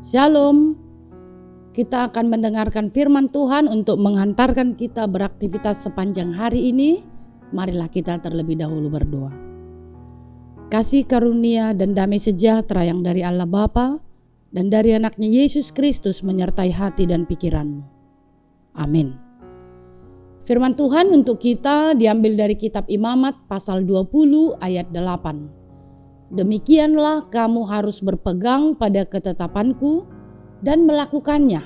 Shalom. Kita akan mendengarkan firman Tuhan untuk menghantarkan kita beraktivitas sepanjang hari ini. Marilah kita terlebih dahulu berdoa. Kasih karunia dan damai sejahtera yang dari Allah Bapa dan dari anaknya Yesus Kristus menyertai hati dan pikiranmu. Amin. Firman Tuhan untuk kita diambil dari kitab Imamat pasal 20 ayat 8. Demikianlah kamu harus berpegang pada ketetapanku dan melakukannya.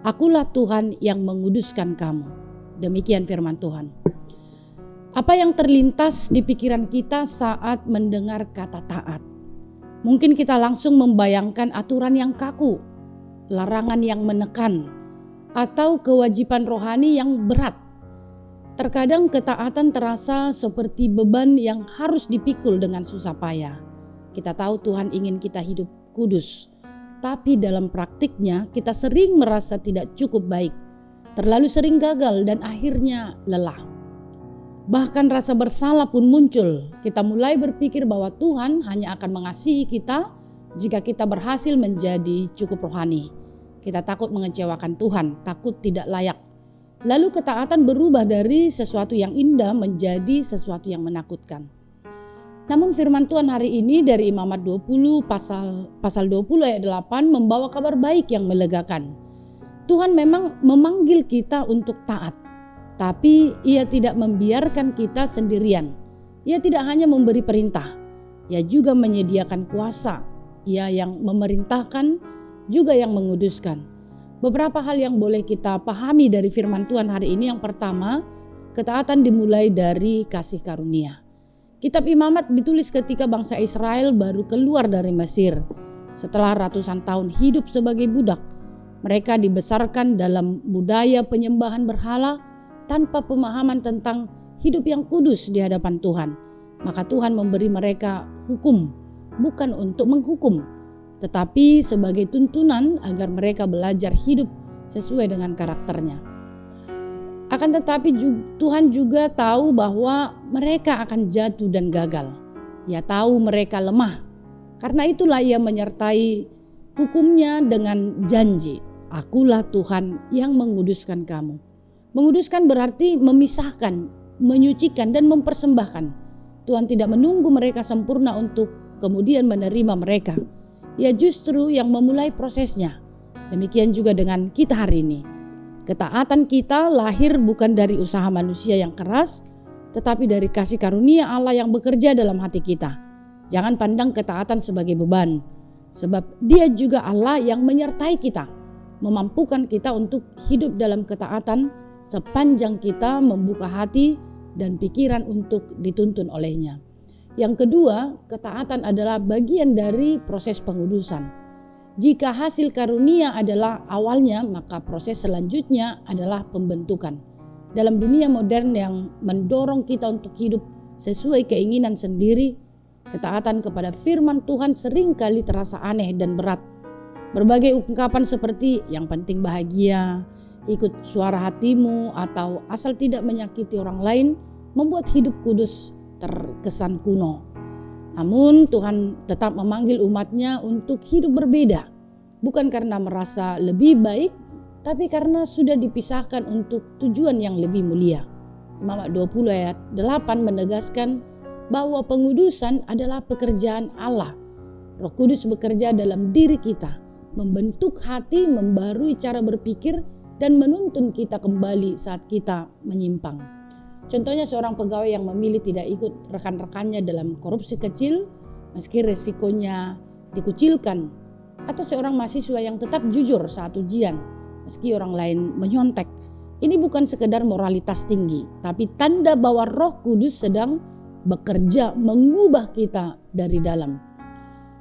Akulah Tuhan yang menguduskan kamu. Demikian firman Tuhan. Apa yang terlintas di pikiran kita saat mendengar kata taat? Mungkin kita langsung membayangkan aturan yang kaku, larangan yang menekan, atau kewajiban rohani yang berat. Terkadang ketaatan terasa seperti beban yang harus dipikul dengan susah payah. Kita tahu Tuhan ingin kita hidup kudus, tapi dalam praktiknya kita sering merasa tidak cukup baik, terlalu sering gagal dan akhirnya lelah. Bahkan rasa bersalah pun muncul. Kita mulai berpikir bahwa Tuhan hanya akan mengasihi kita jika kita berhasil menjadi cukup rohani. Kita takut mengecewakan Tuhan, takut tidak layak. Lalu ketaatan berubah dari sesuatu yang indah menjadi sesuatu yang menakutkan. Namun firman Tuhan hari ini dari Imamat 20 pasal 20 ayat 8 membawa kabar baik yang melegakan. Tuhan memang memanggil kita untuk taat, tapi Ia tidak membiarkan kita sendirian. Ia tidak hanya memberi perintah, Ia juga menyediakan kuasa. Ia yang memerintahkan, juga yang menguduskan. Beberapa hal yang boleh kita pahami dari firman Tuhan hari ini. Yang pertama, ketaatan dimulai dari kasih karunia. Kitab Imamat ditulis ketika bangsa Israel baru keluar dari Mesir. Setelah ratusan tahun hidup sebagai budak, mereka dibesarkan dalam budaya penyembahan berhala tanpa pemahaman tentang hidup yang kudus di hadapan Tuhan. Maka Tuhan memberi mereka hukum, bukan untuk menghukum, tetapi sebagai tuntunan agar mereka belajar hidup sesuai dengan karakternya. Akan tetapi Tuhan juga tahu bahwa mereka akan jatuh dan gagal. Ia tahu mereka lemah. Karena itulah Ia menyertai hukumnya dengan janji. Akulah Tuhan yang menguduskan kamu. Menguduskan berarti memisahkan, menyucikan dan mempersembahkan. Tuhan tidak menunggu mereka sempurna untuk kemudian menerima mereka. Ia justru yang memulai prosesnya. Demikian juga dengan kita hari ini. Ketaatan kita lahir bukan dari usaha manusia yang keras, tetapi dari kasih karunia Allah yang bekerja dalam hati kita. Jangan pandang ketaatan sebagai beban, sebab Dia juga Allah yang menyertai kita, memampukan kita untuk hidup dalam ketaatan sepanjang kita membuka hati dan pikiran untuk dituntun olehnya. Yang kedua, ketaatan adalah bagian dari proses pengudusan. Jika hasil karunia adalah awalnya, maka proses selanjutnya adalah pembentukan. Dalam dunia modern yang mendorong kita untuk hidup sesuai keinginan sendiri, ketaatan kepada firman Tuhan seringkali terasa aneh dan berat. Berbagai ungkapan seperti yang penting bahagia, ikut suara hatimu, atau asal tidak menyakiti orang lain membuat hidup kudus terkesan kuno. Namun Tuhan tetap memanggil umatnya untuk hidup berbeda. Bukan karena merasa lebih baik, tapi karena sudah dipisahkan untuk tujuan yang lebih mulia. Imamat 20 ayat 8 menegaskan bahwa pengudusan adalah pekerjaan Allah. Roh Kudus bekerja dalam diri kita, membentuk hati, membarui cara berpikir, dan menuntun kita kembali saat kita menyimpang. Contohnya seorang pegawai yang memilih tidak ikut rekan-rekannya dalam korupsi kecil meski resikonya dikucilkan, atau seorang mahasiswa yang tetap jujur saat ujian meski orang lain menyontek. Ini bukan sekedar moralitas tinggi, tapi tanda bahwa Roh Kudus sedang bekerja mengubah kita dari dalam.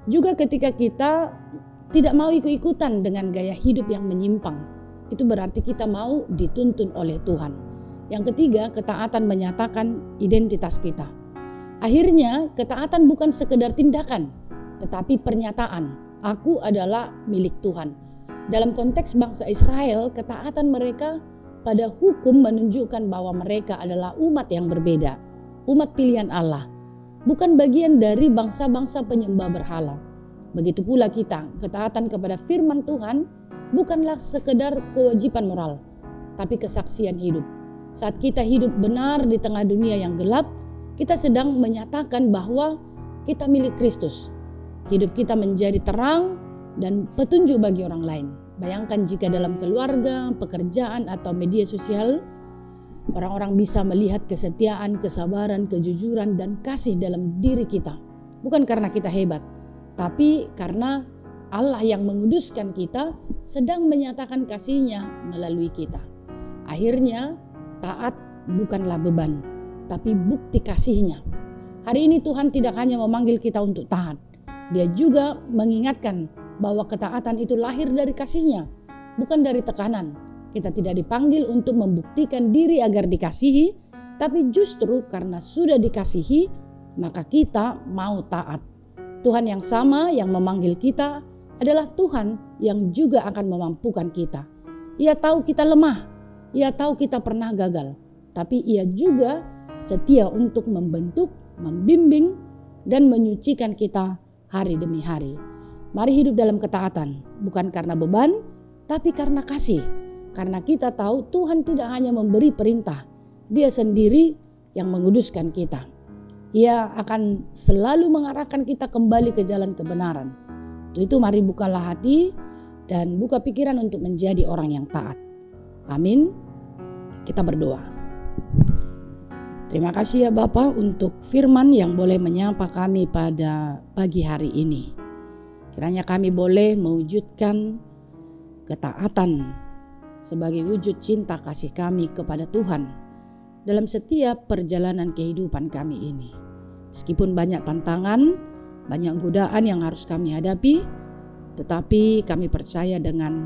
Juga ketika kita tidak mau ikut-ikutan dengan gaya hidup yang menyimpang, itu berarti kita mau dituntun oleh Tuhan. Yang ketiga, ketaatan menyatakan identitas kita. Akhirnya, ketaatan bukan sekedar tindakan, tetapi pernyataan. Aku adalah milik Tuhan. Dalam konteks bangsa Israel, ketaatan mereka pada hukum menunjukkan bahwa mereka adalah umat yang berbeda, umat pilihan Allah, bukan bagian dari bangsa-bangsa penyembah berhala. Begitu pula kita, ketaatan kepada firman Tuhan bukanlah sekedar kewajiban moral, tapi kesaksian hidup. Saat kita hidup benar di tengah dunia yang gelap, kita sedang menyatakan bahwa kita milik Kristus. Hidup kita menjadi terang dan petunjuk bagi orang lain. Bayangkan jika dalam keluarga, pekerjaan, atau media sosial, orang-orang bisa melihat kesetiaan, kesabaran, kejujuran, dan kasih dalam diri kita. Bukan karena kita hebat, tapi karena Allah yang menguduskan kita sedang menyatakan kasih-Nya melalui kita. Akhirnya taat bukanlah beban, tapi bukti kasih-Nya. Hari ini Tuhan tidak hanya memanggil kita untuk taat, Dia juga mengingatkan bahwa ketaatan itu lahir dari kasih-Nya, bukan dari tekanan. Kita tidak dipanggil untuk membuktikan diri agar dikasihi, tapi justru karena sudah dikasihi, maka kita mau taat. Tuhan yang sama yang memanggil kita adalah Tuhan yang juga akan memampukan kita. Ia tahu kita lemah, Ia tahu kita pernah gagal, tapi Ia juga setia untuk membentuk, membimbing, dan menyucikan kita hari demi hari. Mari hidup dalam ketaatan, bukan karena beban, tapi karena kasih. Karena kita tahu Tuhan tidak hanya memberi perintah, Dia sendiri yang menguduskan kita. Ia akan selalu mengarahkan kita kembali ke jalan kebenaran. Untuk itu mari bukalah hati dan buka pikiran untuk menjadi orang yang taat. Amin. Kita berdoa. Terima kasih ya Bapa untuk firman yang boleh menyapa kami pada pagi hari ini. Kiranya kami boleh mewujudkan ketaatan sebagai wujud cinta kasih kami kepada Tuhan dalam setiap perjalanan kehidupan kami ini. Meskipun banyak tantangan, banyak godaan yang harus kami hadapi, tetapi kami percaya dengan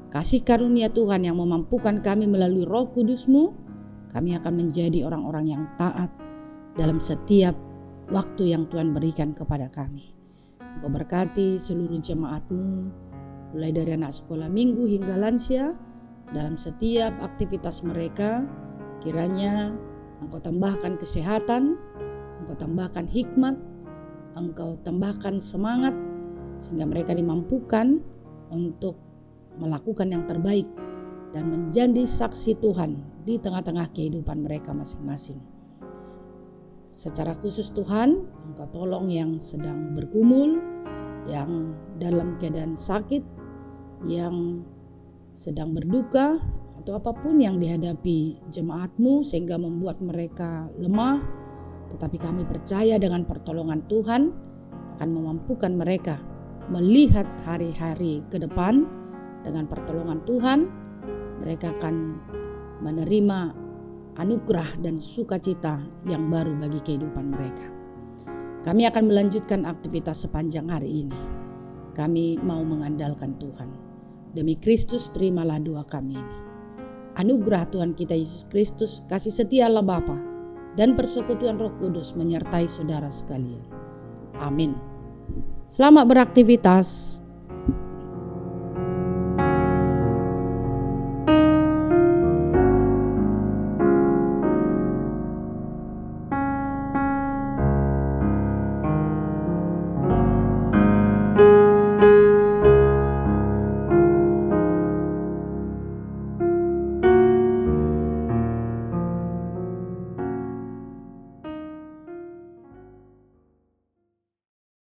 kasih karunia Tuhan yang memampukan kami melalui Roh Kudus-Mu, kami akan menjadi orang-orang yang taat dalam setiap waktu yang Tuhan berikan kepada kami. Engkau berkati seluruh jemaat-Mu, mulai dari anak sekolah minggu hingga lansia, dalam setiap aktivitas mereka. Kiranya Engkau tambahkan kesehatan, Engkau tambahkan hikmat, Engkau tambahkan semangat, sehingga mereka dimampukan untuk melakukan yang terbaik dan menjadi saksi Tuhan di tengah-tengah kehidupan mereka masing-masing. Secara khusus Tuhan, Engkau tolong yang sedang bergumul, yang dalam keadaan sakit, yang sedang berduka, atau apapun yang dihadapi jemaat-Mu sehingga membuat mereka lemah. Tetapi kami percaya dengan pertolongan Tuhan akan memampukan mereka melihat hari-hari ke depan. Dengan pertolongan Tuhan mereka akan menerima anugerah dan sukacita yang baru bagi kehidupan mereka. Kami akan melanjutkan aktivitas sepanjang hari ini. Kami mau mengandalkan Tuhan. Demi Kristus terimalah doa kami ini. Anugerah Tuhan kita Yesus Kristus, kasih setia Allah Bapa, dan persekutuan Roh Kudus menyertai saudara sekalian. Amin. Selamat beraktivitas.